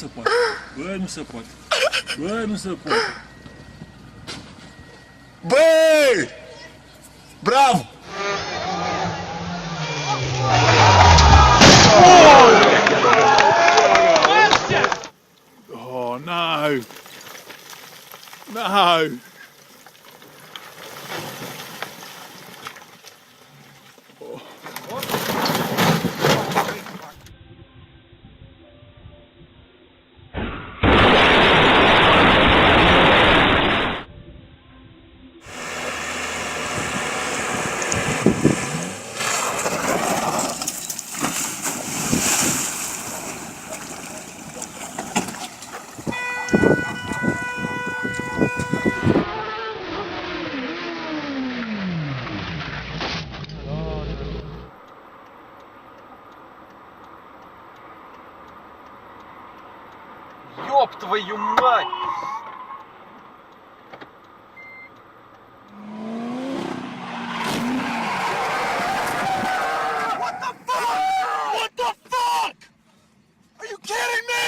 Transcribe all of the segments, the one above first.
se poate. Bă, nu se poate. Bă, nu se poate. Băi! Bravo! Oh, no. No. Ёб твою мать! What the fuck? What the fuck? Are you kidding me?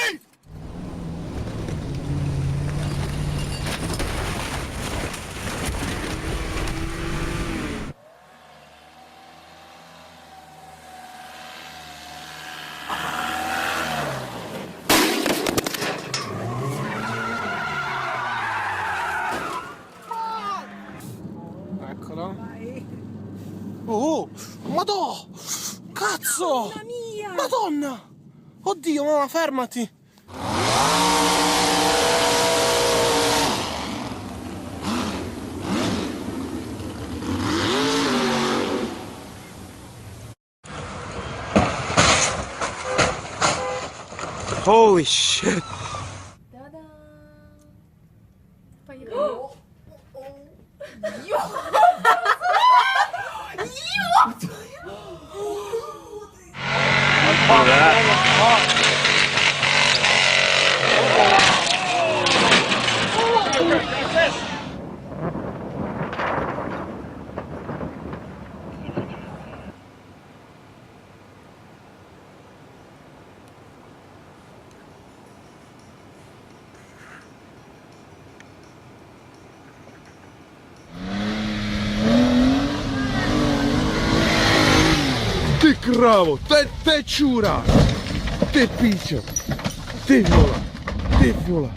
Eccolo. Oh, madò! Cazzo! Mamma mia! Madonna! Oddio, mamma, fermati! Holy shit! Та-да! Поехали. Ty kravo, te čura, te pičo, ty vole, ty vole.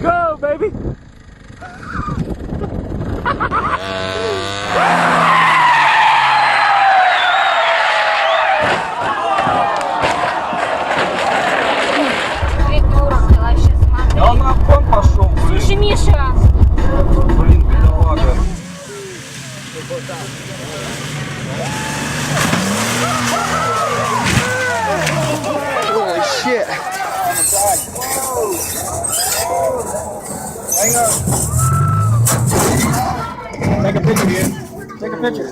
Go, baby. Придурок, вообще, смотри. Да он на фон пошел, блин. Слушай, Миша! Блин, бедолага. Holy shit. Hang on. Take a picture, dude. Take a picture.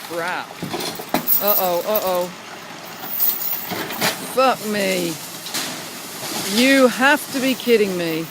Crap. Uh-oh. Fuck me. You have to be kidding me.